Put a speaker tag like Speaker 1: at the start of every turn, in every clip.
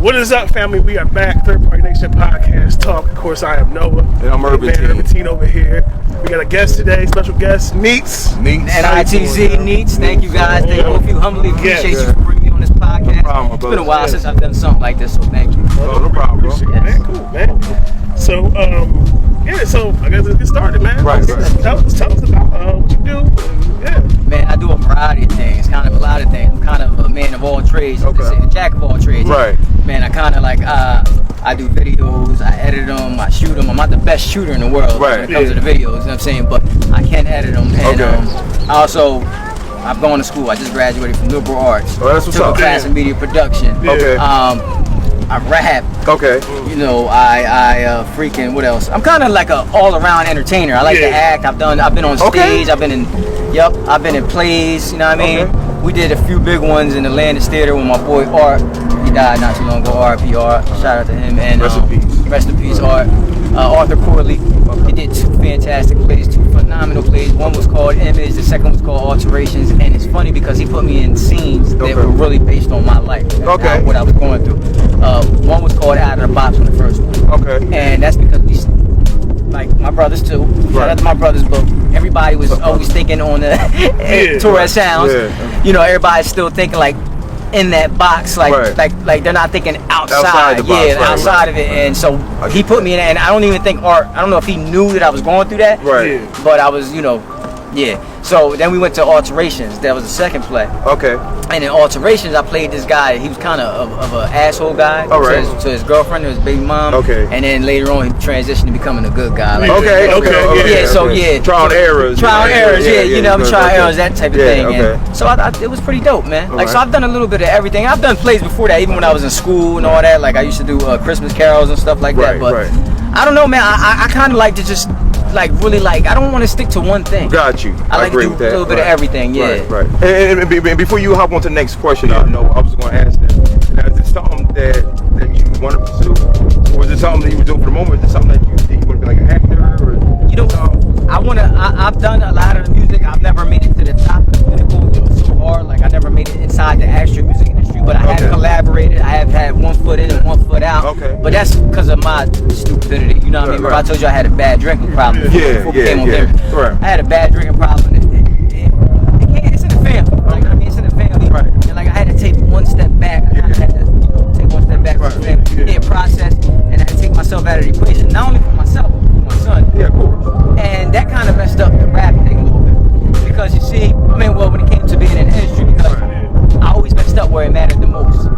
Speaker 1: What is up, family? We are back. Third Party Nation Podcast Talk. Of course, I am Noah.
Speaker 2: And I'm Urban
Speaker 1: over here. We got a guest today, special guest, N.I.T.Z.
Speaker 3: N.I.T.Z. N.I.T.Z. Thank you guys. Thank both of you. Humbly appreciate you for bringing me on this podcast.
Speaker 2: No problem,
Speaker 3: it's been a while since I've done something like this, so thank you.
Speaker 2: No problem, bro.
Speaker 1: Man, cool, man. So, so I guess let's get started, man.
Speaker 2: Right.
Speaker 1: Tell us about what you do.
Speaker 3: Man, I do a variety of things, kind of a lot of things. I'm kind of a man of all trades, a jack of all trades.
Speaker 2: Right.
Speaker 3: Man, I kind of like, I do videos, I edit them, I shoot them. I'm not the best shooter in the world when it comes to the videos, you know what I'm saying? But I can edit them. And I've gone to school. I just graduated from liberal arts.
Speaker 2: Oh, that's what's up.
Speaker 3: Took a class in media production.
Speaker 2: Okay.
Speaker 3: I rap.
Speaker 2: Okay.
Speaker 3: You know, I freaking, what else? I'm kind of like a all-around entertainer. I like to act. I've been on stage. I've been in plays. You know what I mean?
Speaker 2: Okay.
Speaker 3: We did a few big ones in the Landis Theater with my boy Art. He died not too long ago. R.I.P. Art. Shout out to him. And
Speaker 2: rest in peace.
Speaker 3: Rest in peace, Art. Arthur Corley. He did 2 fantastic plays, 2 phenomenal plays. One was called N.I.T.Z. The second was called Alterations. And it's funny because he put me in scenes that were really based on my life. What I was going through. One was called Out of the Box on the first one.
Speaker 2: Okay.
Speaker 3: And that's because like my brothers too. Shout out to my brothers, but everybody was always thinking on the Torres Sounds.
Speaker 2: Yeah.
Speaker 3: You know, everybody's still thinking like in that box, like they're not thinking outside the box, outside of it. And so he put me in it, and I don't even think Art, I don't know if he knew that I was going through that.
Speaker 2: Right.
Speaker 3: But I was, So then we went to Alterations. That was the second play.
Speaker 2: Okay.
Speaker 3: And in Alterations, I played this guy. He was kind of an asshole guy to his girlfriend, to his baby mom.
Speaker 2: Okay.
Speaker 3: And then later on, he transitioned to becoming a good guy. Like,
Speaker 2: Trial and errors.
Speaker 3: Trial and errors, trial and errors, that type of thing.
Speaker 2: Okay.
Speaker 3: And so it was pretty dope, man.
Speaker 2: All
Speaker 3: so I've done a little bit of everything. I've done plays before that, even when I was in school and all that. Like I used to do Christmas carols and stuff like that. But I don't know, man. I kind of like to just I don't want to stick to one thing.
Speaker 2: Got you.
Speaker 3: I like to do a little bit of everything. Yeah.
Speaker 2: Right. And before you hop on to the next question, I was going to ask that. Now, is it something that you want to pursue, or is it something that you were doing for the moment? Is it something that you want to be like an actor, or
Speaker 3: I've done a lot of the music. I've never made it to the top of the pinnacle, so hard. Like I never made it inside the actual music industry, but I have collaborated. I have had one foot in and one foot out.
Speaker 2: Okay.
Speaker 3: But that's because of my stupidity. You know what I mean? Remember I told you I had a bad drinking problem before we came on there.
Speaker 2: Right.
Speaker 3: I had a bad drinking problem. It's in the family. Like, I mean, it's in the family.
Speaker 2: Right.
Speaker 3: And like I had to take one step back. I had to take one step back from the family. Process, and I had to take myself out of the equation, not only for myself, but for my son.
Speaker 2: Yeah, cool.
Speaker 3: And that kind of messed up the rap thing a little bit. Because you see, when it came to being in the industry, because I always messed up where it mattered the most.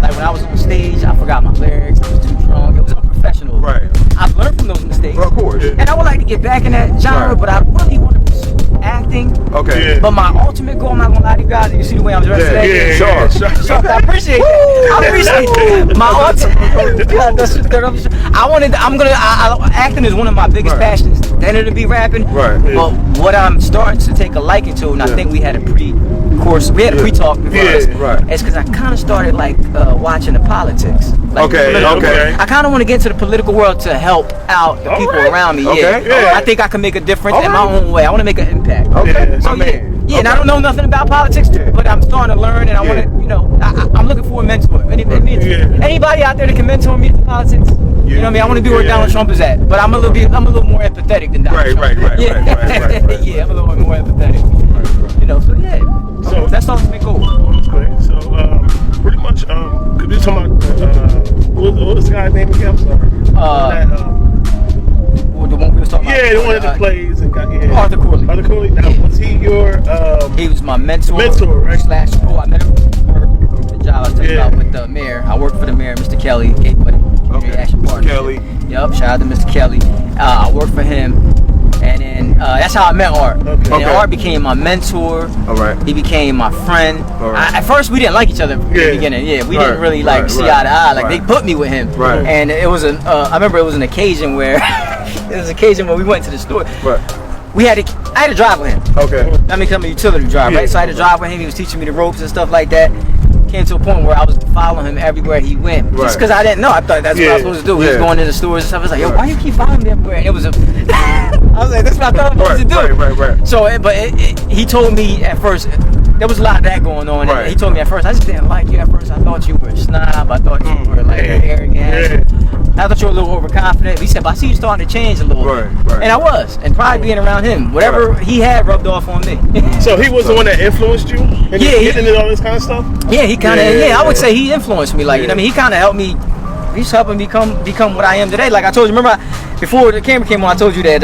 Speaker 3: Like when I was on stage, I forgot my lyrics, I was too drunk, it was unprofessional.
Speaker 2: Right.
Speaker 3: I've learned from those mistakes.
Speaker 2: Well, of course.
Speaker 3: And I would like to get back in that genre, but I really want to pursue acting.
Speaker 2: Okay.
Speaker 3: But my ultimate goal, I'm not gonna lie to you guys, you see the way I'm dressed today?
Speaker 2: Sure.
Speaker 3: I appreciate that. My acting is one of my biggest passions. Then to be rapping.
Speaker 2: Right.
Speaker 3: But what I'm starting to take a liking to, and I think we had a pre-talk before this.
Speaker 2: Right.
Speaker 3: It's because I kind of started watching the politics. I kind of want to get into the political world to help out the people around me. I think I can make a difference in my own way. I want to make an impact. And I don't know nothing about politics, but I'm starting to learn, and I want to, I'm looking for a mentor. Anybody out there that can mentor me in politics? You know what I mean? I want to be where Donald Trump is at, but I'm a little more empathetic than Donald Trump.
Speaker 2: Right.
Speaker 3: I'm a little more empathetic. So that's all my goal.
Speaker 1: Okay, so pretty much, could you talk about what was the guy's name again? I'm sorry.
Speaker 3: The one we was talking about.
Speaker 1: The one that plays and got
Speaker 3: Arthur Corley.
Speaker 1: Arthur Corley. Now, was he your?
Speaker 3: He was my mentor.
Speaker 1: Right?
Speaker 3: /school. I met him for the job I was talking about with the mayor. I worked for the mayor, Mr. Kelly, Gateway Community Action Partnership.
Speaker 2: Kelly.
Speaker 3: Yep. Shout out to Mr. Kelly. I worked for him, and then that's how I met Art. And then Art became my mentor.
Speaker 2: All right.
Speaker 3: He became my friend.
Speaker 2: All right.
Speaker 3: At first, we didn't like each other in the beginning. We didn't really see eye to eye. Like they put me with him.
Speaker 2: Right.
Speaker 3: And it was I remember it was an occasion where we went to the store.
Speaker 2: Right.
Speaker 3: I had to drive with him.
Speaker 2: Okay.
Speaker 3: I mean, I'm a utility driver, right? So I had to drive with him. He was teaching me the ropes and stuff like that. Came to a point where I was following him everywhere he went. Just because I didn't know. I thought that's what I was supposed to do. He was going to the stores and stuff. I was like, yo, why you keep following me everywhere? And it was I was like, that's what I thought I was supposed to do.
Speaker 2: Right.
Speaker 3: So, he told me at first, there was a lot of that going on. And he told me at first, I just didn't like you at first. I thought you were a snob. I thought you were like arrogant. I thought you were a little overconfident. He said, but I see you starting to change a little bit. And I was. And probably being around him, whatever he had rubbed off on me.
Speaker 1: So he was the one that influenced you? And getting into all this kind of stuff?
Speaker 3: Yeah, he kind of, I would say he influenced me. Like, you know what I mean? He kind of helped me. He's helping me become what I am today. Like I told you, remember before the camera came on, I told you that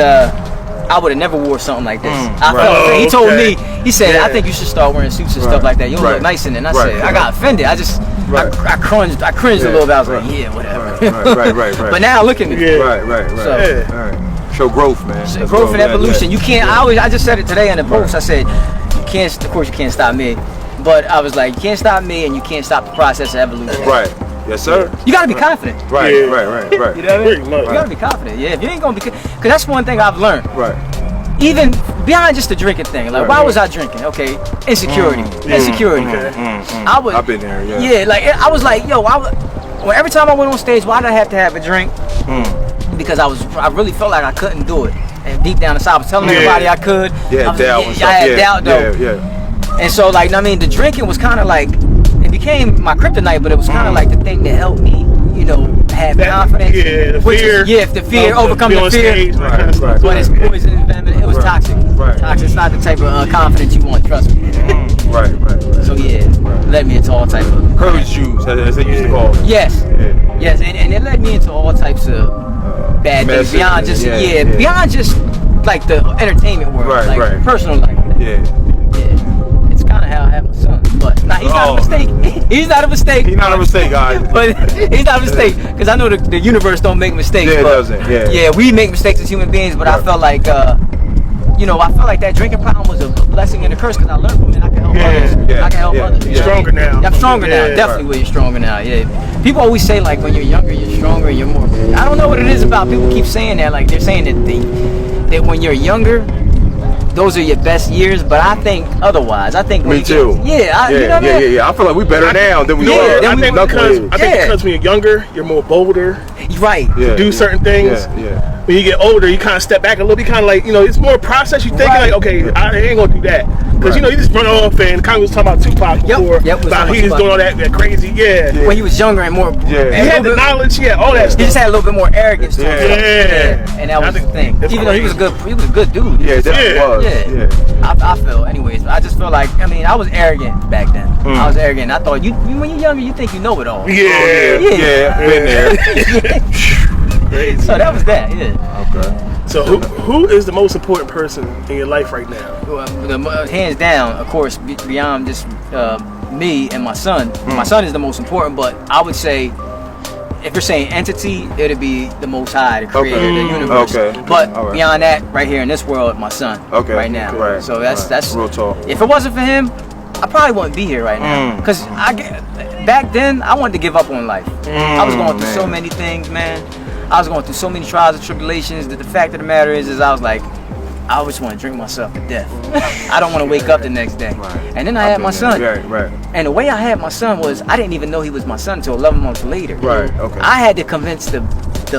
Speaker 3: I would have never wore something like this. He told me, he said, I think you should start wearing suits and stuff like that. You look nice in it. And I said, I got offended. I cringed a little bit. I was like, yeah, whatever.
Speaker 2: Right.
Speaker 3: But now look at me.
Speaker 2: Right.
Speaker 3: So,
Speaker 2: show growth, man.
Speaker 3: Growth and evolution. You can't. I just said it today in the post. I said, you can't. Of course, you can't stop me. But I was like, you can't stop me, and you can't stop the process of evolution.
Speaker 2: Right. Yes, sir.
Speaker 3: You gotta be confident.
Speaker 2: Right.
Speaker 3: You know what I mean? You gotta be confident. Yeah. If you ain't gonna be, because that's one thing I've learned.
Speaker 2: Right.
Speaker 3: Even beyond just the drinking thing, like why was I drinking? Okay, insecurity.
Speaker 2: I've been there.
Speaker 3: Yeah, like I was like, yo, every time I went on stage, why did I have to have a drink? Because I really felt like I couldn't do it, and deep down inside, I was telling everybody I could.
Speaker 2: Yeah,
Speaker 3: I had doubt though. And so, like, I mean, the drinking was kind of like, it became my kryptonite, but it was kind of like the thing that helped me, you know, have confidence.
Speaker 1: Yeah, the fear.
Speaker 3: Overcome the fear.
Speaker 1: Stage,
Speaker 3: right. But it's poison, it was toxic. Toxic. It's not the type of confidence you want, trust me.
Speaker 2: Right.
Speaker 3: So yeah, led me into all types of
Speaker 2: courage shoes, as they used to call it.
Speaker 3: Yes, and it led me into all types of bad things beyond just beyond just like the entertainment world, like personal life. It's kind of how I have my son, but he's not a mistake. He's not a mistake.
Speaker 2: He's not a mistake, guys.
Speaker 3: But he's not a mistake because I know the universe don't make mistakes.
Speaker 2: Yeah, it doesn't.
Speaker 3: Yeah, we make mistakes as human beings, but I felt like I felt like that drinking problem was a blessing and a curse because I learned from it. I can help others. I can help others.
Speaker 1: You're stronger now.
Speaker 3: I'm stronger now. Definitely way stronger now. Yeah. People always say like when you're younger, you're stronger and you're more. I don't know what it is about. People keep saying that. Like they're saying that when you're younger, those are your best years. But I think otherwise. I think
Speaker 2: me too.
Speaker 3: Yeah.
Speaker 2: I feel like we're better now than we were.
Speaker 1: I think because when you're younger, you're more bolder.
Speaker 3: Right.
Speaker 1: To do certain things. When you get older, you kind of step back a little bit, kind of like, it's more process. You thinking like, okay, I ain't gonna do that. Because, you just run off and kind of was talking about Tupac before. About he was doing all that crazy,
Speaker 3: When he was younger and more.
Speaker 1: He had the knowledge, all that stuff.
Speaker 3: He just had a little bit more arrogance to him. And that was the thing. Even though he was a good dude.
Speaker 2: Yeah, definitely was.
Speaker 3: I feel, anyways, I just feel like, I was arrogant back then. I was arrogant. I thought, when you're younger, you think you know it all.
Speaker 2: Yeah, been there.
Speaker 1: Crazy.
Speaker 3: So that was that, Okay.
Speaker 1: So who is the most important person in your life right now?
Speaker 3: Hands down, of course, beyond just me and my son. My son is the most important, but I would say, if you're saying entity, it'd be the Most High, the Creator, the universe. But beyond that, right here in this world, my son. Right now.
Speaker 2: Right.
Speaker 3: So that's
Speaker 2: real talk.
Speaker 3: If it wasn't for him, I probably wouldn't be here right now. Because back then, I wanted to give up on life. I was going through so many things, man. I was going through so many trials and tribulations that the fact of the matter is I was like, I just want to drink myself to death. I don't want to wake up the next day. And then I had my son. And the way I had my son was, I didn't even know he was my son until 11 months later. I had to convince the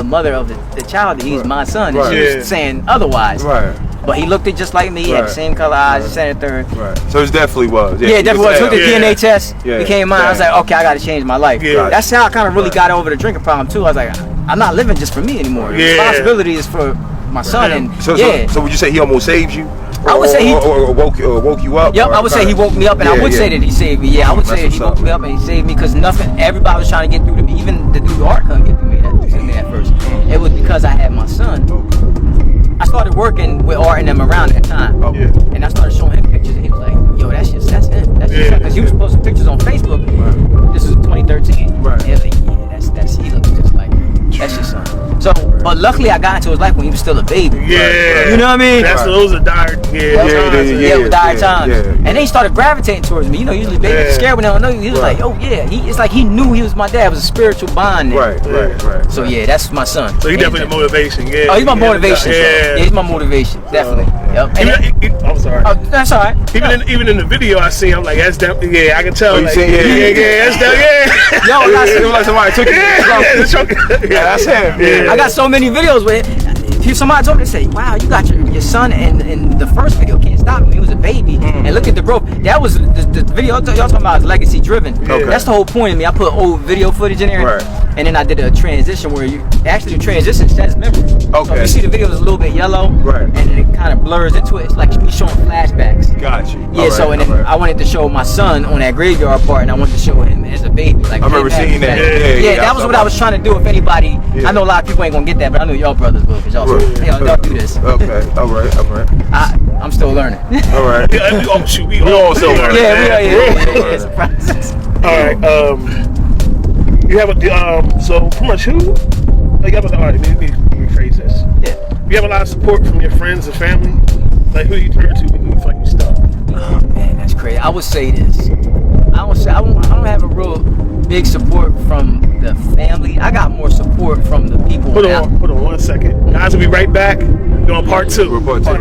Speaker 3: mother of the child that he's my son. And she was saying otherwise. But he looked just like me. He had the same color eyes. He said it third.
Speaker 2: So it definitely was.
Speaker 3: Yeah, it definitely was. Took the DNA test. Became mine. I was like, okay, I got to change my life. That's how I kind of really got over the drinking problem too. I was like, I'm not living just for me anymore. The responsibility is for my son. And
Speaker 2: so would you say he almost saved you?
Speaker 3: I would say he
Speaker 2: woke you up.
Speaker 3: Yep, I would say he woke me up, and I would say that he saved me. Yeah, I would say that he woke me up and he saved me because everybody was trying to get through to me. Even the dude Art couldn't get through me at first. It was because I had my son. I started working with Art and them around that time, and I started showing him pictures, and he was like, "Yo, that's him. That's him." Because he was posting pictures on Facebook. This was 2013. And he was like, "Yeah, he looks just like that's your son." So, but luckily I got into his life when he was still a baby. You know what I mean?
Speaker 1: Those are dire times. And
Speaker 3: then he started gravitating towards me. Usually babies are scared when they don't know you. He was like, "Oh yeah," it's like he knew he was my dad. It was a spiritual bond there.
Speaker 2: Right.
Speaker 3: So yeah, that's my son.
Speaker 1: So he definitely the motivation.
Speaker 3: Oh, he's my motivation. Yeah, he's my motivation. Definitely.
Speaker 1: I'm sorry.
Speaker 3: Oh, that's all right.
Speaker 1: Even in the video I see, I'm like, that's definitely. Yeah, I can tell.
Speaker 2: Oh, you see,
Speaker 1: that's definitely.
Speaker 3: Yo, I got
Speaker 2: like somebody took it.
Speaker 3: That's him. I got so many videos with it. If somebody told me to say, "Wow, you got your your son in the first video can't stop him. He was a baby, and look at the growth. That was the video y'all talking about is legacy driven.
Speaker 2: Okay.
Speaker 3: That's the whole point of me. I put old video footage in there, and then I did a transition where the transition says memory.
Speaker 2: Okay.
Speaker 3: So if you see the video is a little bit yellow, and it kind of blurs into it. It's like me showing flashbacks.
Speaker 2: Got you.
Speaker 3: Yeah. So and then I wanted to show my son on that graveyard part, and I wanted to show him as a baby. Like
Speaker 2: I remember seeing that.
Speaker 3: Yeah, that was what I was trying to do. If anybody, I know a lot of people ain't gonna get that, but I know y'all brothers will, because y'all do this.
Speaker 2: Okay. All right.
Speaker 3: I'm still learning.
Speaker 2: All right.
Speaker 1: We all still learning.
Speaker 3: Yeah, it's a process.
Speaker 1: All right. You have a so pretty much who? Like, all right, let me rephrase this.
Speaker 3: Yeah.
Speaker 1: You have a lot of support from your friends and family. Like, who do you turn to when you feel like you stuck?
Speaker 3: Oh man, that's crazy. I would say this. I don't have a real big support from the family. I got more support from the people.
Speaker 1: Hold on 1 second. Guys, we'll be right back. We're doing part 2.
Speaker 2: We're part 2.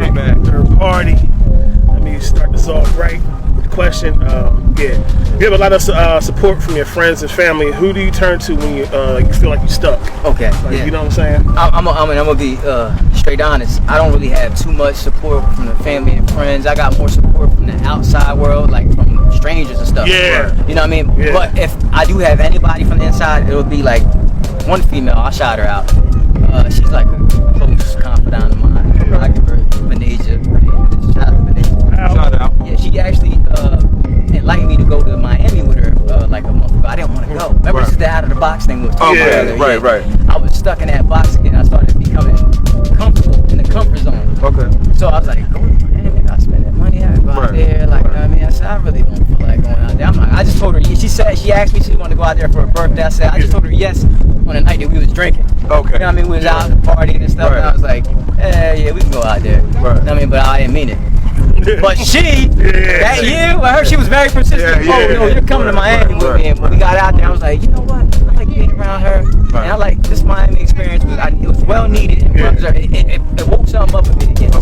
Speaker 1: Third party. Let me start this off right with the question. You have a lot of support from your friends and family. Who do you turn to when you feel like you're stuck?
Speaker 3: Okay.
Speaker 1: You know what I'm saying?
Speaker 3: I'm gonna be straight honest. I don't really have too much support from the family and friends. I got more support from the outside world, like from strangers and stuff.
Speaker 1: Yeah.
Speaker 3: You know what I mean?
Speaker 1: Yeah.
Speaker 3: But if I do have anybody from the inside, it would be like one female. I'll shout her out. She's like a close confidant of mine. I give her N.I.T.Z. Shout out to N.I.T.Z.
Speaker 2: Shout out.
Speaker 3: Yeah, she actually enlightened me to go to Miami with her like a month ago. I didn't want to go. Remember, this is the out of the box thing we were talking about.
Speaker 2: Right.
Speaker 3: I was stuck in that box again. I started becoming comfortable in the comfort zone.
Speaker 2: Okay.
Speaker 3: So I was like, go to Miami, I gotta spend that money. I gotta go out there. Like, you know what I mean? I said, I really don't feel like going out there. I just told her. She asked me she wanted to go out there for her birthday. I said, I just told her yes on the night that we was drinking.
Speaker 2: Okay.
Speaker 3: You know what I mean? We was out partying and stuff, and I was like, yeah, we can go out there.
Speaker 2: Right.
Speaker 3: You know what I mean? But I didn't mean it. But that year, I heard she was very persistent. You're coming to Miami with me. And when we got out there, I was like, you know what? I like being around her. And I like this Miami experience. It was well needed. And it woke something up with me again.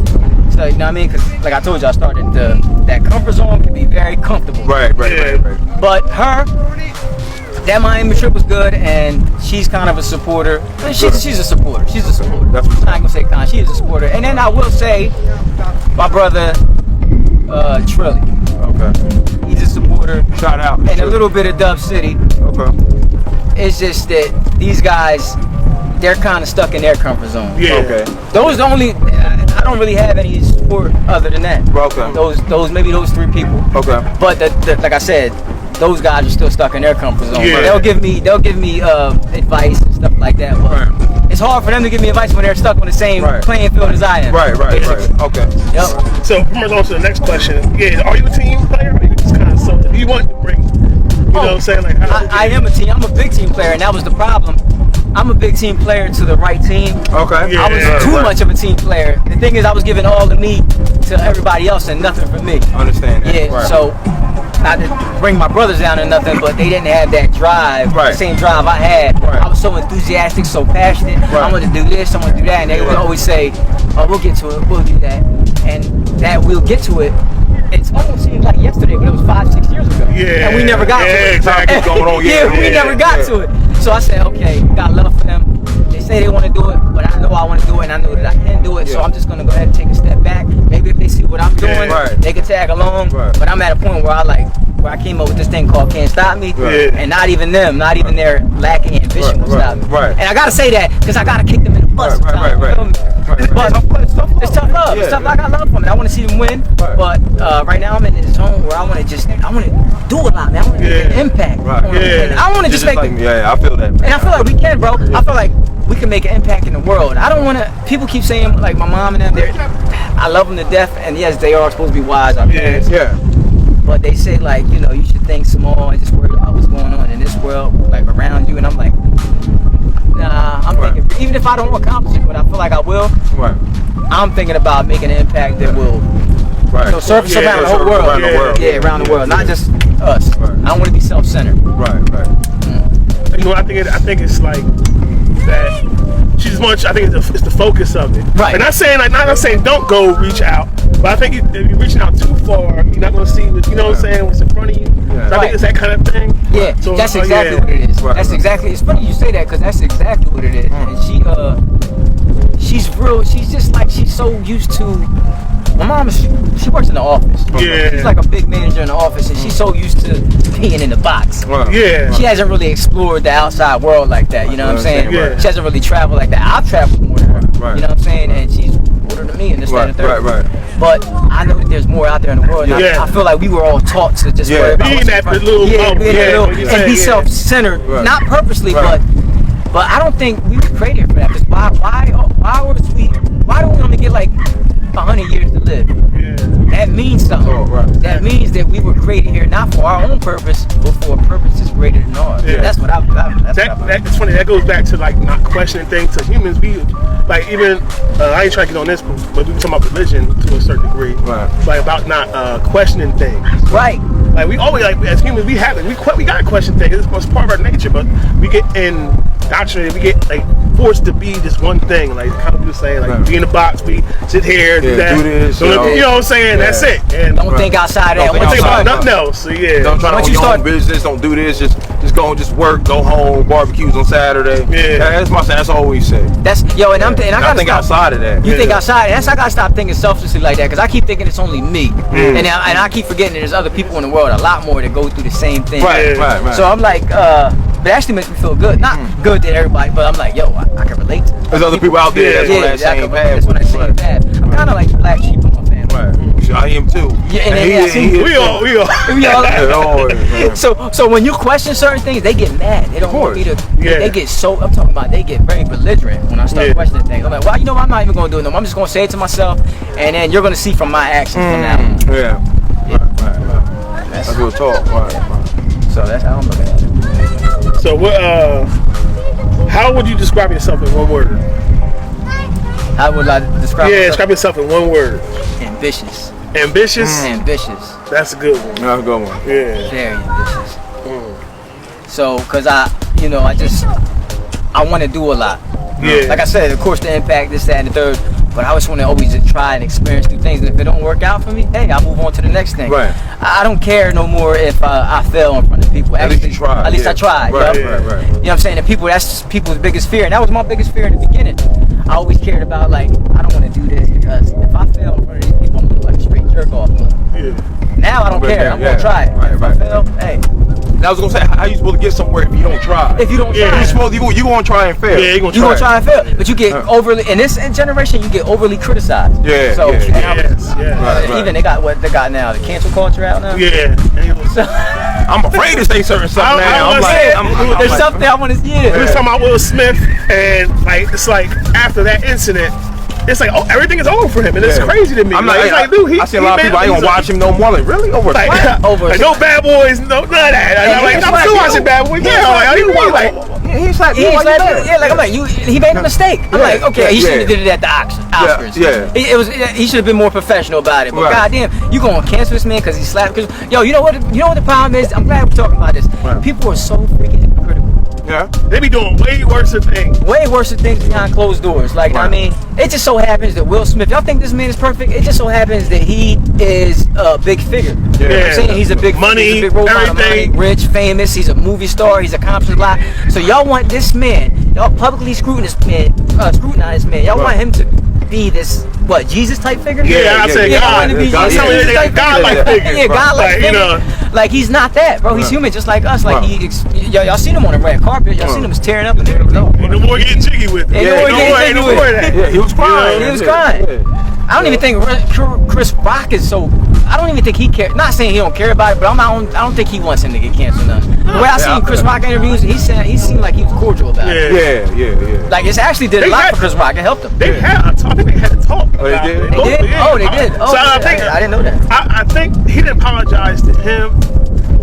Speaker 3: So, you know what I mean? Because, like I told you, I started that comfort zone can be very comfortable.
Speaker 2: Right.
Speaker 3: But that Miami trip was good, and she's kind of a supporter. She's a supporter. That's what I'm not gonna say kind. She is a supporter. And then I will say, my brother Trilly.
Speaker 2: Okay.
Speaker 3: He's a supporter.
Speaker 2: Shout out.
Speaker 3: And a little bit of Dub City.
Speaker 2: Okay.
Speaker 3: It's just that these guys, they're kind of stuck in their comfort zone.
Speaker 1: Yeah.
Speaker 2: Okay.
Speaker 3: Those only. I don't really have any support other than that.
Speaker 2: Okay.
Speaker 3: Maybe those 3 people.
Speaker 2: Okay.
Speaker 3: But like I said, those guys are still stuck in their comfort zone.
Speaker 1: Yeah.
Speaker 3: They'll give me advice and stuff like that. But it's hard for them to give me advice when they're stuck on the same playing field as I am.
Speaker 2: Right. Okay.
Speaker 3: Yep.
Speaker 1: So, pretty much on to the next question. Yeah, are you a team player, or are you just kind of something? Do you want to bring? You know what I'm saying? Like,
Speaker 3: I am a team. I'm a big team player, and that was the problem. I'm a big team player to the right team.
Speaker 2: Okay.
Speaker 1: Yeah,
Speaker 3: I was too much of a team player. The thing is, I was giving all of me to everybody else and nothing for me.
Speaker 2: Understand that.
Speaker 3: Yeah. So, not to bring my brothers down or nothing, but they didn't have that drive, the same drive I had. I was so enthusiastic, so passionate. I want to do this, I want to do that, and they would always say, "Oh, we'll get to it, we'll do that," and that we'll get to it. It almost seems like yesterday, but it was 5-6 years ago.
Speaker 1: Yeah.
Speaker 3: And we never got to it.
Speaker 1: Exactly.
Speaker 2: Going on.
Speaker 3: We never got to it. So I said, okay, got love for them. They say they want to do it, but I know I want to do it, and I know that I can do it. So I'm just gonna go ahead and take a step back. Maybe if they see what I'm doing, they can tag along. But I'm at a point where I came up with this thing called Can't Stop Me, and not even their lacking ambition will stop me. And I gotta say that because I gotta kick them in the butt sometimes. But it's tough love. It's tough. I got love for them. I want to see them win. But right now I'm in this zone where I want to do a lot, man. I want to make an impact. And I want to just make.
Speaker 2: I feel that. Man.
Speaker 3: And I feel like we can, bro. I feel like we can make an impact in the world. I don't want to. People keep saying like my mom and them. I love them to death, and yes, they are supposed to be wise. Our parents. But they say like, you know, you should think small and just worry about what's going on in this world, like around you. And I'm like, nah. I'm thinking, even if I don't accomplish it, but I feel like I will. I'm thinking about making an impact that will surface around the whole world. Around the world, not just us. I don't want to be self-centered.
Speaker 1: You know, I think it's like that. She's much. I think it's the focus of it. And not saying don't go reach out, but I think if you're reaching out too far, you're not going to see what, you know what I'm saying, what's in front of you. So I think it's that kind of thing.
Speaker 3: Yeah, so that's exactly what it is. That's exactly. It's funny you say that because that's exactly what it is. And she she's just like, she's so used to, my mom, she works in the office.
Speaker 1: Yeah.
Speaker 3: She's like a big manager in the office, and she's so used to being in the box.
Speaker 1: Yeah.
Speaker 3: She hasn't really explored the outside world like that, you know what I'm saying?
Speaker 1: Yeah.
Speaker 3: She hasn't really traveled like that. I've traveled more than her, you know what I'm saying? And she's older than me, and this, that, and the third.
Speaker 2: Right.
Speaker 3: But I know that there's more out there in the world. And I feel like we were all taught to just worry about
Speaker 1: being that little
Speaker 3: and be self-centered, not purposely, but I don't think we were created for that. Because why do we only get like 100 years to live? That means something. That means that we were created here not for our own purpose, but for a purpose that's greater than ours. That's what
Speaker 1: that's funny. That goes back to like not questioning things. To humans, we like even I ain't trying to get on this, but we were talking about religion to a certain degree, like about not questioning things.
Speaker 3: Right.
Speaker 1: Like we always, like as humans, we have it. We gotta question things. It's part of our nature, but we get indoctrinated. We get like forced to be this one thing. Like kind of just saying, like be in the box. We sit here, do that,
Speaker 2: do this.
Speaker 1: You know what I'm saying? That's it. And
Speaker 3: don't think outside that.
Speaker 1: Don't think about nothing else. So
Speaker 2: don't try to own your own business. Don't do this. Just go and just work. Go home. Barbecues on Saturday. That's my saying. That's all we say.
Speaker 3: That's and I gotta
Speaker 2: think outside of that.
Speaker 3: You think outside? I gotta stop thinking selflessly like that, because I keep thinking it's only me, and I keep forgetting that there's other people in the world, a lot more, that go through the same thing.
Speaker 2: Right.
Speaker 3: So I'm like, but it actually makes me feel good. Not good to everybody, but I'm like, yo, I can relate to
Speaker 2: There's other people out there that's on that same path.
Speaker 3: That's on that same path. I'm kind of like the black sheep of my family.
Speaker 2: I am too.
Speaker 1: We all.
Speaker 3: So when you question certain things, they get mad. They don't want me to. They get so. I'm talking about. They get very belligerent when I start questioning things. I'm like, well, you know, I'm not even going to do it no more. I'm just going to say it to myself, and then you're going to see from my actions from now.
Speaker 2: Right. That's good talk.
Speaker 3: So that's how I'm looking at it.
Speaker 1: So what? How would you describe yourself in one word?
Speaker 3: How would I describe myself?
Speaker 1: Describe yourself in one word.
Speaker 3: Ambitious.
Speaker 1: Ambitious?
Speaker 3: Ambitious.
Speaker 1: That's a good one.
Speaker 2: That's a good one.
Speaker 1: Yeah.
Speaker 3: Very ambitious. So, because I want to do a lot.
Speaker 1: Yeah.
Speaker 3: Like I said, of course, the impact, this, that, and the third. But I just want to always try and experience new things. And if it don't work out for me, hey, I'll move on to the next thing.
Speaker 2: Right.
Speaker 3: I don't care no more if I fail in front of people.
Speaker 2: At least you tried.
Speaker 3: At least I tried.
Speaker 2: Right.
Speaker 3: You know what I'm saying? That's people's biggest fear. And that was my biggest fear in the beginning. I always cared about, like, I don't want to do this because if I fail in front of these people, I'm going to look like a straight jerk off. Now I don't care. I'm going to try it. If I fail, hey.
Speaker 2: I was gonna say, how you supposed to get somewhere if you don't try?
Speaker 3: If you don't try,
Speaker 2: you gonna try and fail.
Speaker 1: Yeah, you
Speaker 3: gonna try and fail. But you get overly in this generation, you get overly criticized.
Speaker 2: So
Speaker 3: even they got what they got now, the cancel culture out now.
Speaker 2: I'm afraid to say certain stuff now.
Speaker 3: There's something I want to see.
Speaker 1: We was talking about Will Smith, and like it's like after that incident, it's like everything is over for him, and it's crazy to me.
Speaker 2: I'm not,
Speaker 1: like, dude,
Speaker 2: I see a lot of people. I ain't gonna watch him no more. Like, really? Over
Speaker 1: like no Bad Boys, none of that. I'm still watching Bad Boys.
Speaker 3: He made a mistake. I'm like, okay, he should have did it at the Oscars. He should have been more professional about it. But goddamn, you gonna cancel this man because he slapped? Because you know what the problem is? I'm glad we're talking about this. People are so freaking hypocritical.
Speaker 1: They be doing way worse things.
Speaker 3: Way worse things behind closed doors. Like, I mean, it just so happens that Will Smith, y'all think this man is perfect? It just so happens that he is a big figure. You know what I'm saying? He's a big
Speaker 1: money,
Speaker 3: he's a big role model, money, rich, famous. He's a movie star. He's accomplished a lot. So y'all want this man, y'all publicly scrutinize this man. Y'all want him to be this Jesus type figure?
Speaker 1: I say God. God-like figure.
Speaker 3: Yeah, God-like figure. Like, he's not that, bro. He's human just like us. Like, y'all seen him on the red carpet. Y'all seen him was tearing up and everything.
Speaker 1: No more getting jiggy with it.
Speaker 3: No more that.
Speaker 2: He was crying.
Speaker 3: He was crying. I don't even think Chris Rock is so. I don't even think he cares. Not saying he don't care about it, but I don't think he wants him to get canceled. The way I seen Chris Rock interviews, he seemed like he was cordial about it.
Speaker 2: Yeah.
Speaker 3: Like, it's actually did a lot for Chris Rock. It helped him.
Speaker 1: I think they had to talk.
Speaker 2: Oh, they did?
Speaker 3: They did? Oh, they did. Oh,
Speaker 1: so
Speaker 3: I didn't know that.
Speaker 1: I think he didn't apologize to him.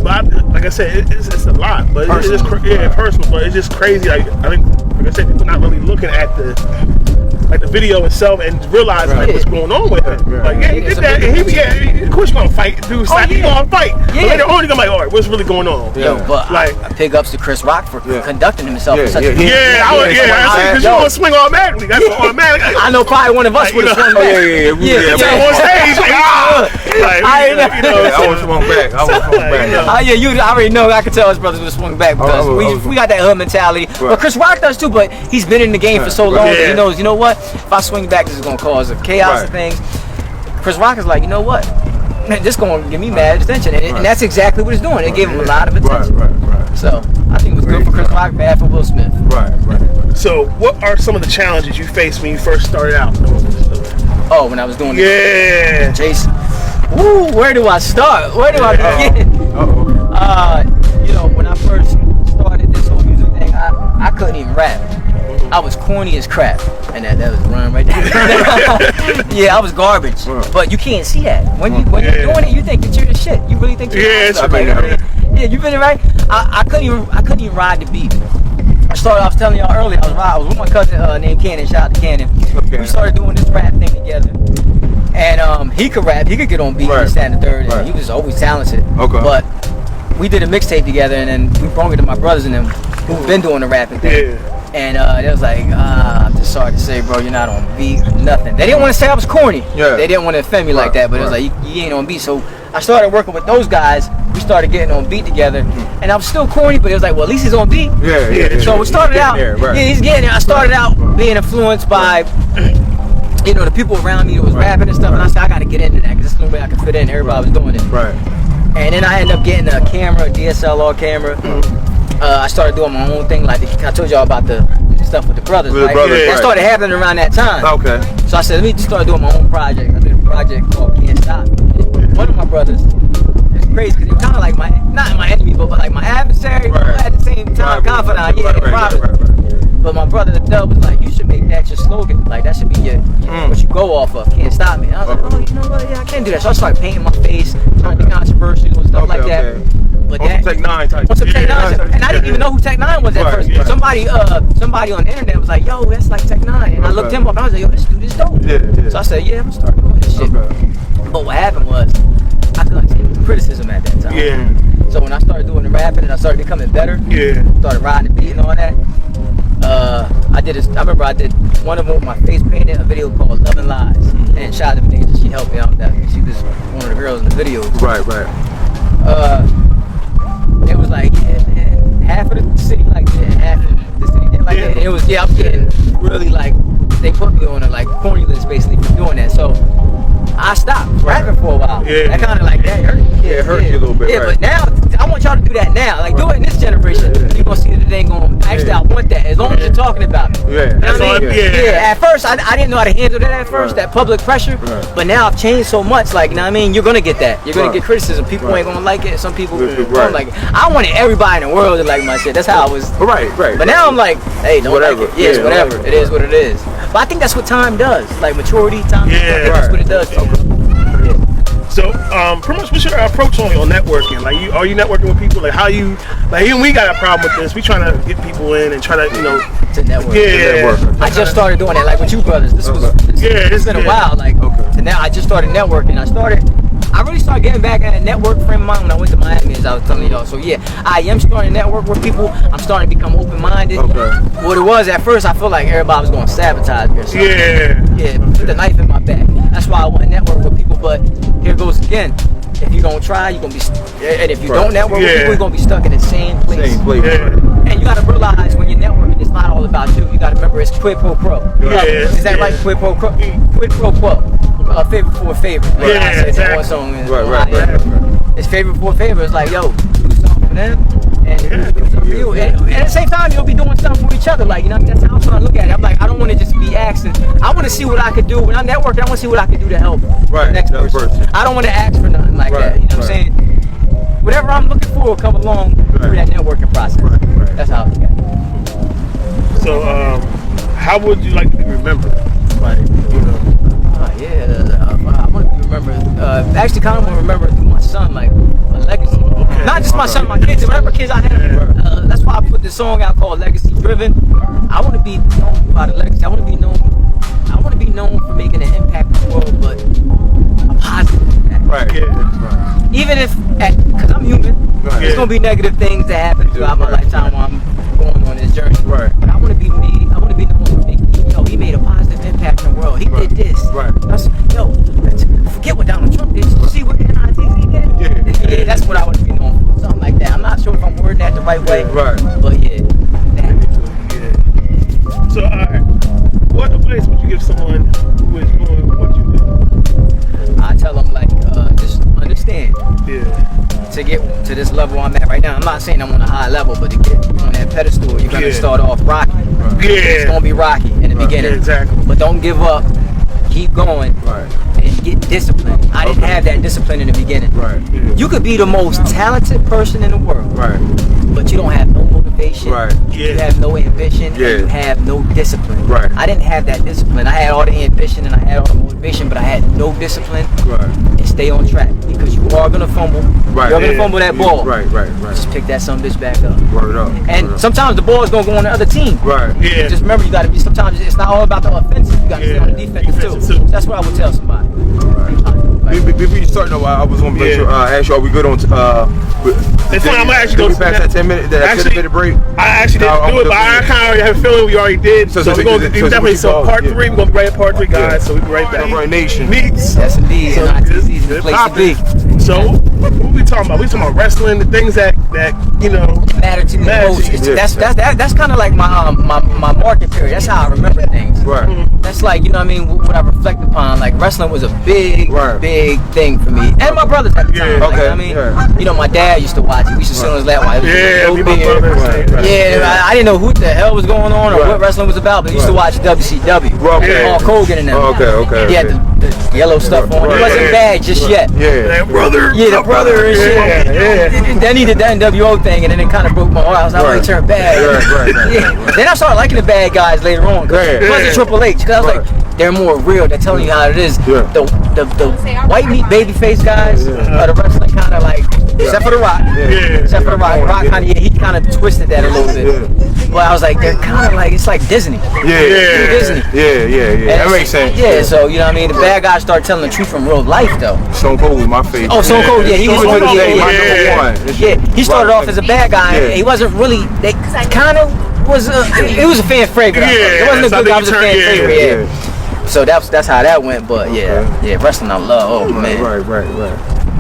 Speaker 1: But like I said, it's a lot. But it's just personal. But it's just crazy. Like I said, people not really looking at the video itself and realize what's going on with it. Like, he did that, and of course you're gonna fight, dude. He gonna fight. But later on, you're gonna be like, all right, what's really going on?
Speaker 3: But like, big ups to Chris Rock for conducting himself in such a
Speaker 1: because you gonna swing automatically. That's automatic.
Speaker 3: I know probably one of us would have swung back.
Speaker 1: On stage, Like,
Speaker 2: I want to swung back.
Speaker 3: Yeah, you already know. I could tell his brothers would have swung back because we got that hood mentality. Right. But Chris Rock does too. But he's been in the game for so long that he knows. You know what? If I swing back, this is gonna cause a chaos of things. Chris Rock is like, you know what? This gonna give me mad attention, and that's exactly what it's doing. It gave him a lot of attention. Right. So I think it was good for Chris Rock, bad for Will Smith.
Speaker 2: Right.
Speaker 1: So what are some of the challenges you faced when you first started out?
Speaker 3: Oh, when I was doing
Speaker 1: JayZ.
Speaker 3: Woo, where do I start? Where do I begin? When I first started this whole music thing, I couldn't even rap. I was corny as crap, and that was a rhyme right there. Yeah, I was garbage, but you can't see that when you're doing it. You think that you're the shit. You really think you're the shit. Yeah, you been right. I couldn't even ride the beat. I started off telling y'all earlier. I was with my cousin named Cannon. Shout out to Cannon. We started doing this rap thing together, and he could rap. He could get on beat and stand the third. And he was always talented. But we did a mixtape together, and then we brought it to my brothers and them who've been doing the rapping thing. And they was like, I'm just sorry to say, bro, you're not on beat, nothing. They didn't want to say I was corny. They didn't want to offend me like that, but it was like, you ain't on beat. So I started working with those guys. We started getting on beat together, and I was still corny, but it was like, well, at least he's on beat. So it started out, he's getting there. I started out being influenced by, the people around me that was rapping and stuff, and I said, I got to get into that, because that's the only way I can fit in. Everybody was doing it. And then I ended up getting a camera, a DSLR camera. I started doing my own thing, like I told y'all about the stuff with the brothers. That started happening around that time. So I said, let me just start doing my own project. I did a project called Can't Stop Me. One of my brothers, it's crazy because he was kind of like not my enemy, but like my adversary, but at the same time, confidant. But my brother, the Dub, was like, you should make that your slogan. Like, that should be what you go off of. Can't stop me. And I was like, oh, you know what? Yeah, I can't do that. So I started painting my face, trying to be controversial and stuff like that. But
Speaker 2: Tech-9 type.
Speaker 3: And I didn't even know who Tech-9 was at first. Somebody on the internet was like, yo, that's like Tech-9. And I looked him up and I was like, yo, this dude is dope. So I said, yeah, I'm gonna start doing this shit. But what happened was, I couldn't take criticism at that time. So when I started doing the rapping and I started becoming better, started riding the beat and all that, I remember I did one of them with my face painted, a video called Love and Lies. And shout out to Vanessa, she helped me out with that. She was one of the girls in the video. It was like half of the city like that, half of the city didn't like that. It was I was getting really like, they put me on a like corny list basically for doing that. So I stopped rapping for a while. That kind of like, that hurt me.
Speaker 2: It hurt you a little bit.
Speaker 3: But now I want y'all to do that now. Like, do it in this generation. You're gonna see that they ain't gonna actually. I want that as long as you're talking about it. You know what I mean? At first, I didn't know how to handle that at first. That public pressure. But now I've changed so much. Like, you know what I mean? You're gonna get that. You're gonna get criticism. People ain't gonna like it. Some people don't like it. I wanted everybody in the world to like my shit. That's how I was. But now I'm like, hey, don't like it. Yeah, it's whatever. It is what it is. But I think that's what time does. Like maturity, time. That's what it does.
Speaker 1: So, pretty much, what's your approach on networking? Like, are you networking with people? Like, how you, like, even we got a problem with this. We trying to get people in and try to, to
Speaker 3: network. I just started doing that, like with you brothers. This has been a while. Like, to now, I just started networking. I really started getting back at a network friend of mine when I went to Miami, as I was telling y'all. So yeah, I am starting to network with people. I'm starting to become open-minded. What it was at first, I feel like everybody was going to sabotage me or something. Put the knife in my back. That's why I want to network with people. But here goes again. If you don't try, you're gonna be. And if you don't network with people, you're gonna be stuck in the same place. And you gotta realize when you're networking, it's not all about you. You gotta remember it's quid pro quo. Is that right? Quid pro quo. Quid pro quo. Favor for a favor. Exactly. One song is it's favor for a favor. It's like, yo, do something for them, and do something for you. And at the same time, you'll be doing something for each other. Like, that's how I'm trying to look at it. I'm like, I don't want to just be asking. I want to see what I could do when I'm networking. I want to see what I can do to help the next person. I don't want to ask for nothing like that. You know what I'm saying? Whatever I'm looking for will come along through that networking process. That's how I look at it.
Speaker 1: So, how would you like to be remembered? Like,
Speaker 3: I want to be remembered. Actually, kind of want to remember through my son, like a legacy. Not just my son, my kids, whatever kids I have. That's why I put this song out called Legacy Driven. I want to be known by the legacy. I want to be known for making an impact in the world, but a positive impact. Even if, because I'm human, there's gonna be negative things that happen throughout my lifetime while I'm going on this journey. But I want to be me. I want to be known for making. He made a positive impact in the world. He did this. Forget what Donald Trump did. See what
Speaker 2: Right.
Speaker 3: But yeah.
Speaker 1: So, what advice would you give someone who is doing what you do?
Speaker 3: I tell them like, just understand.
Speaker 1: Yeah.
Speaker 3: To get to this level I'm at right now, I'm not saying I'm on a high level, but to get on that pedestal, you're gonna start off rocky.
Speaker 1: Yeah.
Speaker 3: It's gonna be rocky in the beginning.
Speaker 1: Yeah, exactly.
Speaker 3: But don't give up. Keep going.
Speaker 2: Right.
Speaker 3: And get disciplined. I didn't have that discipline in the beginning.
Speaker 2: Right. Yeah.
Speaker 3: You could be the most talented person in the world.
Speaker 2: Right.
Speaker 3: But you don't have no motivation.
Speaker 2: Right.
Speaker 3: You have no ambition.
Speaker 2: Yeah.
Speaker 3: And you have no discipline.
Speaker 2: Right.
Speaker 3: I didn't have that discipline. I had all the ambition and I had all the motivation, but I had no discipline.
Speaker 2: Right.
Speaker 3: And stay on track because you are gonna fumble.
Speaker 2: Right.
Speaker 3: You're gonna fumble that ball.
Speaker 2: Right.
Speaker 3: Just pick that some bitch back up.
Speaker 2: Word up.
Speaker 3: And sometimes the ball is gonna go on the other team.
Speaker 2: Right.
Speaker 1: Yeah.
Speaker 3: Just remember, you gotta be. Sometimes it's not all about the offensive. You gotta stay on the defensive too. That's what I would tell somebody.
Speaker 2: Before you start, though, I was going to make sure ask you, are we good on?
Speaker 1: It's funny, I'm actually going to
Speaker 2: pass that 10 minute, that 10-minute break.
Speaker 1: I actually didn't do it, but I kind of have a feeling we already did. So we're going to definitely. So part 3, we're going to be right at part 3, guys. So we'll be right back.
Speaker 2: Right, Nation.
Speaker 1: Meets.
Speaker 3: Yes, indeed.
Speaker 1: So
Speaker 3: N.I.T.Z is the place to be.
Speaker 1: So what we talking about? We talking about wrestling, the things that you know
Speaker 3: matter to me most. That's kind of like my market period. That's how I remember things.
Speaker 2: Right.
Speaker 3: That's like, you know what I mean, what I reflect upon. Like wrestling was a big thing for me, and my brothers at the time. Like,
Speaker 2: Okay.
Speaker 3: I mean, you know, my dad used to watch it. We used to sit on his lap while
Speaker 1: me and my brother.
Speaker 3: I didn't know who the hell was going on or what wrestling was about, but I used to watch WCW. Hulk Hogan and them.
Speaker 2: Okay.
Speaker 3: He had the yellow stuff on. He wasn't bad just yet.
Speaker 1: That brother.
Speaker 3: Yeah, the brother and shit.
Speaker 1: Yeah.
Speaker 3: Then he did the NWO thing, and then it kind of broke my heart. I was like, I turned bad. Then I started liking the bad guys later on. It wasn't Triple H, because I was like, they're more real. They're telling you how it is. The white meat babyface guys are the wrestling kind of like, except for The Rock. Except for The Rock. Rock kind of, he kind of twisted that a little bit. But I was like, they're kind of like, it's like Disney. Disney.
Speaker 2: Yeah. That makes sense.
Speaker 3: Yeah, so, you know what I mean? The bad guys start telling the truth from real life, though.
Speaker 2: Stone Cold was my favorite.
Speaker 3: Oh, Stone Cold, he was
Speaker 2: my number one.
Speaker 3: Yeah, he started off as a bad guy. He wasn't really, they kind of was, it was a fan favorite. It wasn't a good guy, it was a fan favorite, So that's how that went, but wrestling I love. Oh man.
Speaker 2: Right.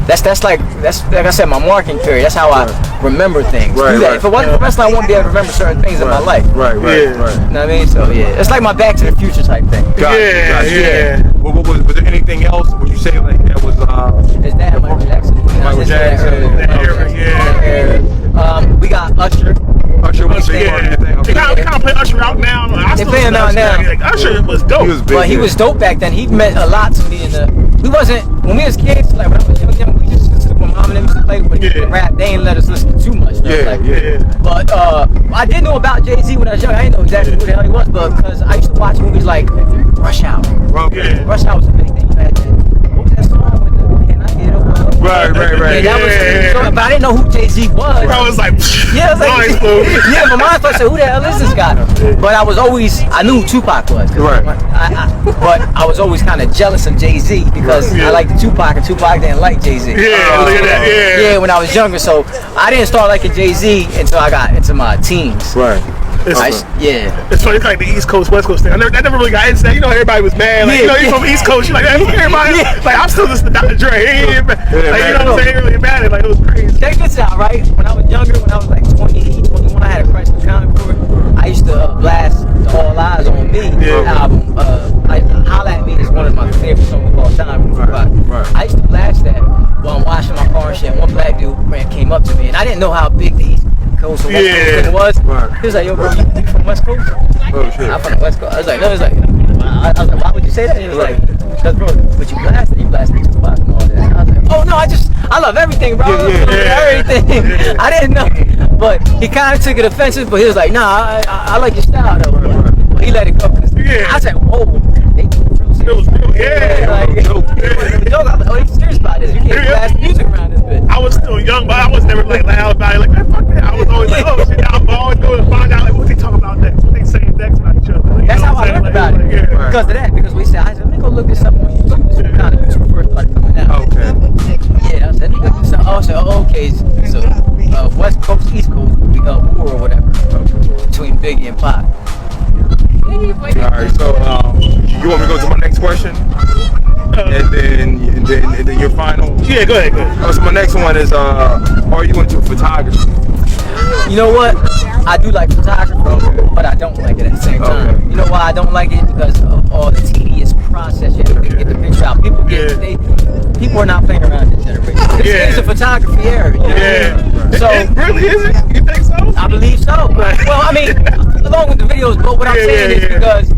Speaker 3: That's like I said, my marking period. That's how I remember things. If it wasn't for wrestling, I wouldn't be able to remember certain things in my life.
Speaker 2: Right.
Speaker 3: You know what I mean? So it's like my Back to the Future type thing.
Speaker 2: Gotcha. What was there anything else? Would you say like that was?
Speaker 3: Is that Michael Jackson? We got Usher.
Speaker 2: Usher was
Speaker 1: They kind of play Usher out now.
Speaker 3: They play him out now.
Speaker 1: Usher was dope.
Speaker 3: But he was dope back then. He meant a lot to me. We wasn't, when we was kids, like when I was young, we just listened to my mom and them used to play with rap. They ain't let us listen to too much. But I did know about JayZ when I was young. I didn't know exactly who the hell he was, but because I used to watch movies like Rush Hour. Rush Hour was a big thing. You had what was that song with the Can I Get Over?
Speaker 2: Right.
Speaker 3: But I didn't know who JayZ was.
Speaker 1: I was like,
Speaker 3: my mom thought, who the hell is this guy? But I knew who Tupac was. But I was always kind of jealous of JayZ because I liked Tupac and Tupac didn't like JayZ. When I was younger. So I didn't start liking JayZ until I got into my teens.
Speaker 1: It's funny, it's like the East Coast, West Coast thing. I never really got into that. You know, everybody was mad. Like, you're from East Coast. You're like, everybody, like, I'm still listening to Dr. Dre. You know what I'm saying? Really mad. Like, it was crazy.
Speaker 3: Check this out, right? When I was younger, when I was like 20, 21, I had a Chrysler Concord. I used to blast All Eyes on Me album. Holla at Me is one of my favorite songs of all time. I used to blast that while I'm washing my car and shit. One black dude came up to me, and I didn't know how big the East Coast and West Coast thing was. He was like, yo, bro, you from West Coast?
Speaker 2: Oh, shit.
Speaker 3: I'm from the West Coast. I was like, no, I was like, why would you say that? He was like, because, bro, but you blasted Tupac and all that. I was like, oh, no, I love everything, bro. Everything. I didn't know. But he kind of took it offensive, but he was like, nah, I like your style, though. But he let it go. I said, whoa. It was real. I'm like, oh, he's serious about this. You can't blast music around this bitch.
Speaker 1: I was still young, but I was never like loud about it. Like, man, fuck that. I was always like, oh shit, I'm always doing to find out like what they talking about next, what they saying next about each other. Like,
Speaker 3: that's how I learned about it. Because of that. Because we said, I said, let me go look this up on YouTube. This is kind of YouTube first started coming out. I said, let me look this up. Okay. So West Coast, East Coast, we got war or whatever between Biggie and Pac.
Speaker 2: Alright, so you want me to go to my next question? And then your final?
Speaker 1: Yeah, go ahead.
Speaker 2: So my next one is, are you into photography?
Speaker 3: You know what? I do like photography, but I don't like it at the same time. You know why I don't like it? Because of all the tedious process you have to get the picture out. People are not playing around this generation. It's a photography era. You know? So
Speaker 1: it really is it? You think so?
Speaker 3: I believe so. Well, I mean, along with the videos, but what I'm saying is because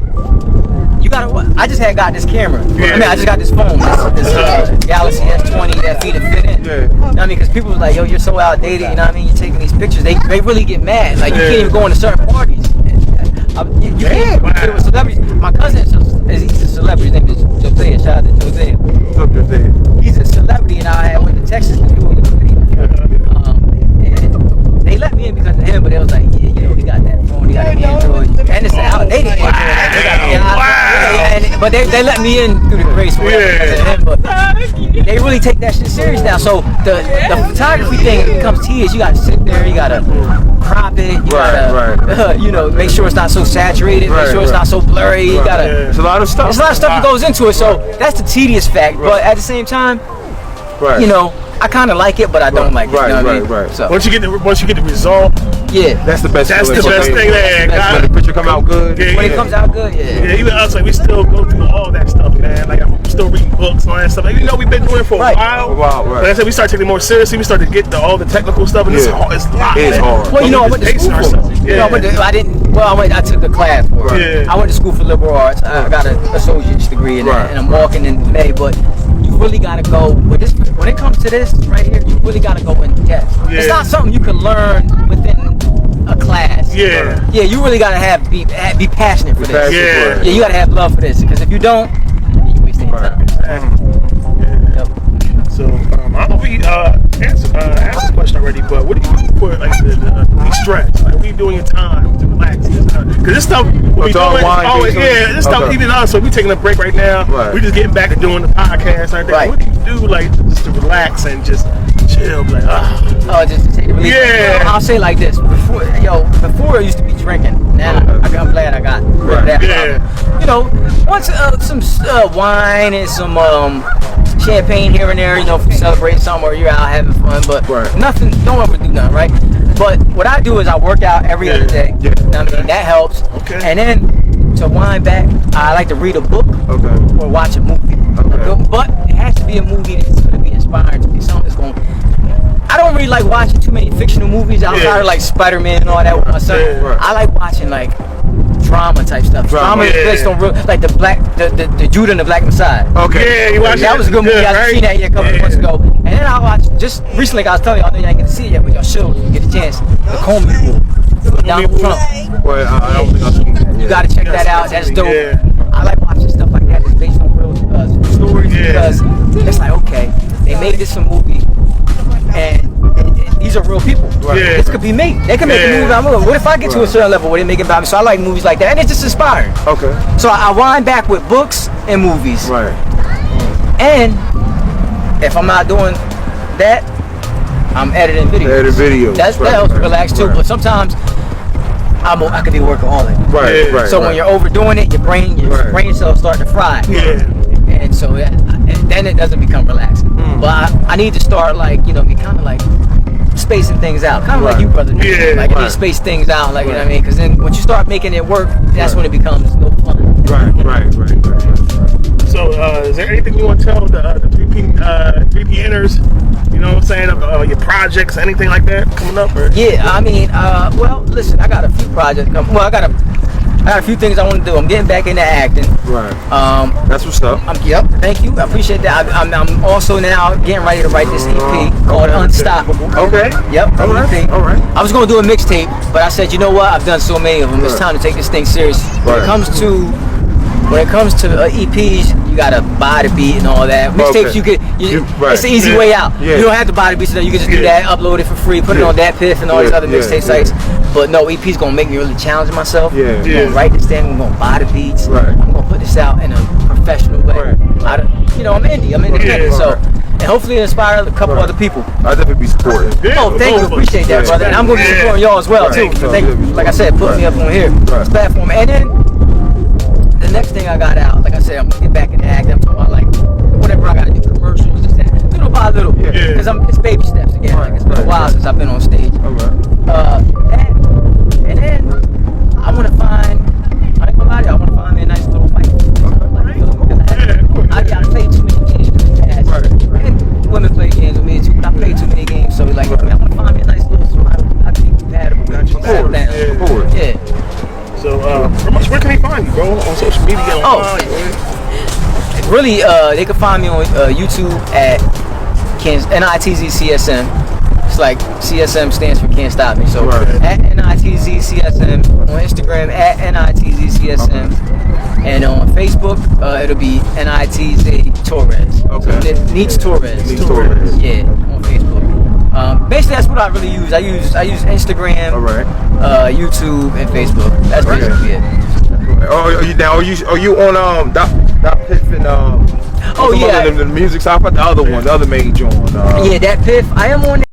Speaker 3: you gotta. I just got this camera. I mean, I just got this phone, this Galaxy S20 that feed and fit in. You know what I mean? Because people was like, "Yo, you're so outdated." You know what I mean? You're taking these pictures. They really get mad. Like you can't even go into certain parties. You can't. With celebrities. My cousin he's a celebrity. His name is JayZ. Shout out to JayZ. He's a celebrity, and I went to Texas to do a video. And they let me in because of him, but they was like, yeah, you know, he got that phone, he got an Android, and it's an outdated Android. But they let me in through the grace because of him. But they really take that shit serious now. So the photography thing becomes tedious. You gotta sit there, you gotta crop it, you gotta you know, make sure it's not so saturated, make sure it's not so blurry. You gotta.
Speaker 2: It's a lot of stuff.
Speaker 3: There's a lot of stuff that goes into it. So that's the tedious fact. But at the same time, you know, I kind of like it, but I don't like it. You know what I mean? So
Speaker 1: once you get the result,
Speaker 2: that's the best.
Speaker 1: That's the best thing that
Speaker 2: when the picture come out good.
Speaker 3: When it comes out good,
Speaker 1: even us, like we still go through all that stuff, man. Like I'm still reading books and all that stuff. Like, you know, we've been doing it for a while. Like I said, we started taking it more seriously. We started to get all the technical stuff, and it's hard. It's hard.
Speaker 3: Well, you know, I went to school for it. You know, I took a class for it. I went to school for liberal arts. I got an associate's degree in that, and I'm walking in May, but you really gotta go with this. When it comes to this right here, you really gotta go in depth. It's not something you can learn within a class. You really gotta be passionate for this. You gotta have love for this, because if you don't, you're wasting your time.
Speaker 1: So I don't know if we answered the question already, but what do you do for like the stress? Like what do you do in your time to relax? Because this stuff we doing, this stuff even us. So we taking a break right now. We just getting back to doing the podcast and everything. What do you do like just to relax and just chill? Like
Speaker 3: just to take a relief. I'll say like this: before I used to be drinking. Now I'm glad I got rid of that. You know, once some wine and some champagne here and there, you know, for celebrating something or you're out having fun, but nothing, don't overdo nothing, right? But what I do is I work out every other day. I mean, that helps. And then to wind back, I like to read a book or watch a movie. But it has to be a movie that's going to be inspiring to me. Something that's going. I don't really like watching too many fictional movies outside of like Spider-Man and all that with my son. I like watching like drama type stuff. Drama is based on real, like the Judah and the Black Messiah.
Speaker 1: You watched
Speaker 3: that was a good movie. I've seen that a couple of months ago. And then I watched just recently. Like I was telling y'all, I know y'all ain't get to see it yet, but y'all should get a chance. The Comey Rule. Donald Trump.
Speaker 2: Well, I don't think I've seen that.
Speaker 3: You gotta check that out. That's dope. I like watching stuff like that that's based on real stories because it's like, okay, they made this a movie and these are real people. This could be me. They can make a movie about me. What if I get to a certain level where they make it about me? So I like movies like that, and it's just inspiring. So I wind back with books and movies. And if I'm not doing that, I'm editing videos. That helps me relax too. But sometimes I could be a workaholic. So when you're overdoing it, your brain cells start to fry. And so then it doesn't become relaxing. But I need to start like, you know, be kind of like spacing things out, kind of like you, brother. Like I need to space things out, like you know what I mean. Because then once you start making it work, that's when it becomes no fun.
Speaker 1: So is there anything you want to tell the 3P-ers? You know what I'm saying? Your projects, anything like that coming up? Or?
Speaker 3: I mean, well, listen, I got a few projects. Well, I got a few things I want to do. I'm getting back into acting.
Speaker 2: That's what's up.
Speaker 3: Thank you. I appreciate that. I'm also now getting ready to write this EP called Unstoppable.
Speaker 2: All right.
Speaker 3: I was going to do a mixtape, but I said, you know what? I've done so many of them. It's time to take this thing serious. When it comes to EPs, you gotta buy the beat and all that. Mixtapes, it's an easy way out. You don't have to buy the beats, so you can just do that, upload it for free, put it on that Piff and all these other mixtape sites. But no, EP's gonna make me really challenge myself. I'm gonna write this down. I'm gonna buy the beats. I'm gonna put this out in a professional way. You know, I'm indie. I'm independent, so. And hopefully inspire a couple other people.
Speaker 2: I'll definitely be supporting.
Speaker 3: Thank you. Appreciate that, brother. And I'm gonna be supporting y'all as well too. Thank you. Like I said, put me up on here, this platform, and then. The next thing I got out, like I said, I'm gonna get back into acting. I'm talking about like whatever I gotta do, commercials, just that, little by little, because it's baby steps again. Like it's been a while since I've been on stage. And then I want to find. I ain't gonna lie to you. I want to find me a nice little wife. I played too many games in the past. Right. And women play games with me too, but I play too many games. So like, I want to find me a nice little spot. I can be compatible. Settle down.
Speaker 2: Yeah.
Speaker 1: So, where can they find you, bro? On social media?
Speaker 3: Really, they can find me on YouTube at N.I.T.Z CSM. It's like CSM stands for Can't Stop Me. So at N.I.T.Z CSM, on Instagram at N.I.T.Z CSM, and on Facebook it'll be N.I.T.Z Torres. So N.I.T.Z Torres. Yeah, on Facebook. Basically, that's what I really use. I use Instagram, YouTube, and Facebook. That's basically it.
Speaker 2: Are you on that Piff and the music side? The other one, the other main joint.
Speaker 3: Yeah, that Piff. I am on.